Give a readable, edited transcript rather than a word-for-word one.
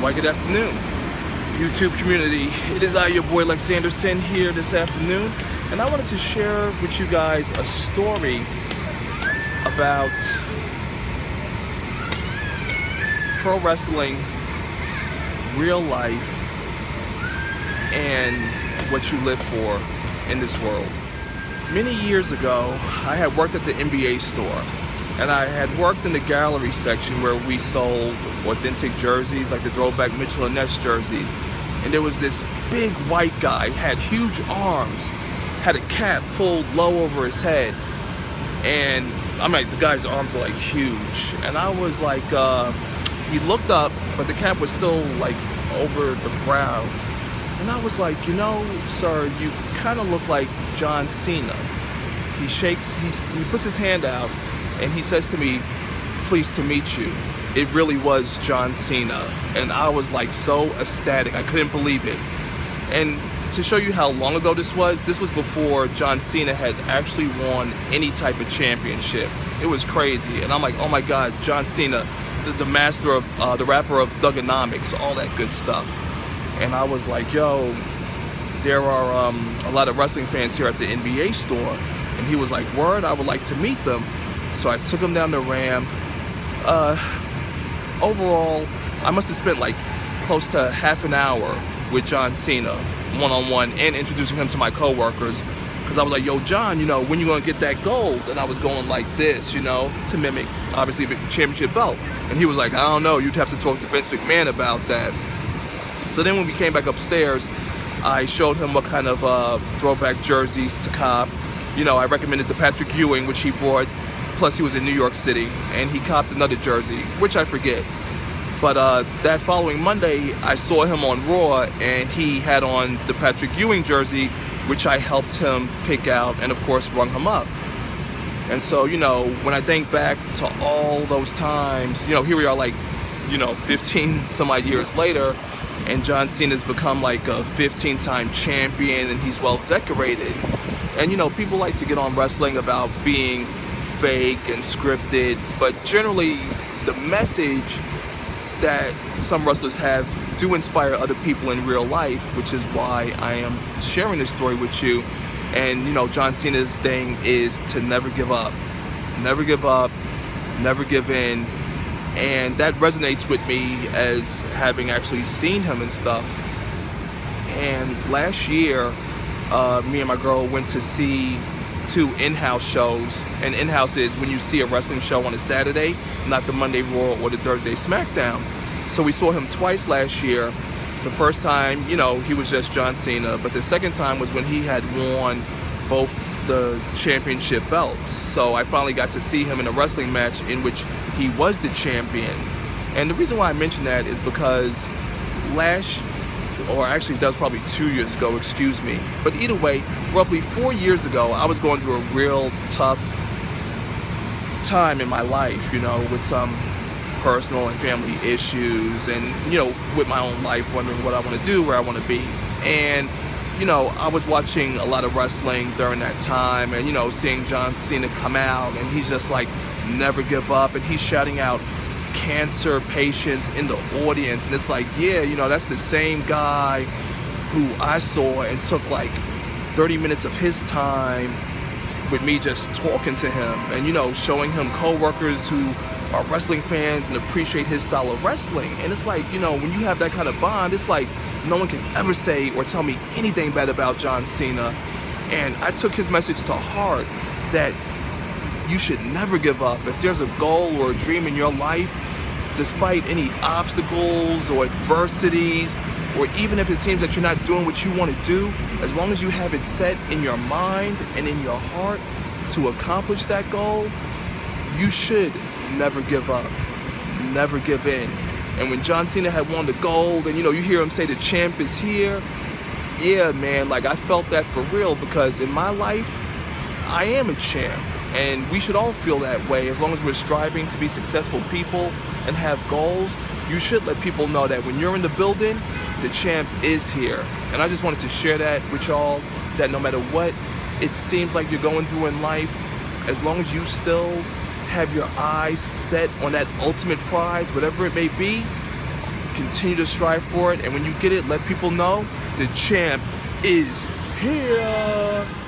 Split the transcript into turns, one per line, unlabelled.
Why, good afternoon, YouTube community. It is I, your boy Lex Anderson, here this afternoon, and I wanted to share with you guys a story about pro wrestling, real life, and what you live for in this world. Many years ago, I had worked at the NBA store, and I had worked in the gallery section where we sold authentic jerseys, like the throwback Mitchell and Ness jerseys. And there was this big white guy, had huge arms, had a cap pulled low over his head, and I'm like, the guy's arms were like huge. And I was like, he looked up, but the cap was still like over the brow. And I was like, you know, sir, you kind of look like John Cena. He puts his hand out, and he says to me, pleased to meet you. It really was John Cena. And I was like so ecstatic, I couldn't believe it. And to show you how long ago this was before John Cena had actually won any type of championship. It was crazy. And I'm like, oh my God, John Cena, the master of, the rapper of Thugonomics, all that good stuff. And I was like, yo, there are a lot of wrestling fans here at the NBA store. And he was like, word, I would like to meet them. So I took him down the ramp. Overall, I must have spent like close to half an hour with John Cena, one-on-one, and introducing him to my coworkers. Because I was like, yo, John, you know, when you gonna get that gold? And I was going like this, you know, to mimic, obviously, the championship belt. And he was like, I don't know, you'd have to talk to Vince McMahon about that. So then when we came back upstairs, I showed him what kind of throwback jerseys to cop. You know, I recommended the Patrick Ewing, which he brought. Plus, he was in New York City, and he copped another jersey, which I forget. But that following Monday, I saw him on Raw, and he had on the Patrick Ewing jersey, which I helped him pick out, and of course, rung him up. And so, you know, when I think back to all those times, you know, here we are like, you know, 15 some odd years later, and John Cena's become like a 15-time champion, and he's well decorated. And, you know, people like to get on wrestling about being fake and scripted, but generally the message that some wrestlers have do inspire other people in real life, which is why I am sharing this story with you. And, you know, John Cena's thing is to never give up, never give up, never give in. And that resonates with me as having actually seen him and stuff. And last year, me and my girl went to see 2 in-house shows. And in-house is when you see a wrestling show on a Saturday, not the Monday Raw or the Thursday SmackDown. So we saw him twice last year. The first time, you know, he was just John Cena, but the second time was when he had won both the championship belts. So I finally got to see him in a wrestling match in which he was the champion. And the reason why I mention that is because actually that was probably 2 years ago, excuse me. But either way, roughly 4 years ago, I was going through a real tough time in my life, you know, with some personal and family issues, and, you know, with my own life, wondering what I want to do, where I want to be. And, you know, I was watching a lot of wrestling during that time, and, you know, seeing John Cena come out, and he's just like, never give up, and he's shouting out cancer patients in the audience, and it's like, yeah, you know, that's the same guy who I saw and took like 30 minutes of his time with me just talking to him, and, you know, showing him co-workers who are wrestling fans and appreciate his style of wrestling. And it's like, you know, when you have that kind of bond, it's like no one can ever say or tell me anything bad about John Cena. And I took his message to heart that you should never give up. If there's a goal or a dream in your life, despite any obstacles or adversities, or even if it seems that you're not doing what you want to do, as long as you have it set in your mind and in your heart to accomplish that goal, you should never give up, never give in. And when John Cena had won the gold, and, you know, you hear him say the champ is here, yeah, man, like I felt that for real, because in my life, I am a champ. And we should all feel that way. As long as we're striving to be successful people and have goals, you should let people know that when you're in the building, the champ is here. And I just wanted to share that with y'all, that no matter what it seems like you're going through in life, as long as you still have your eyes set on that ultimate prize, whatever it may be, continue to strive for it, and when you get it, let people know the champ is here.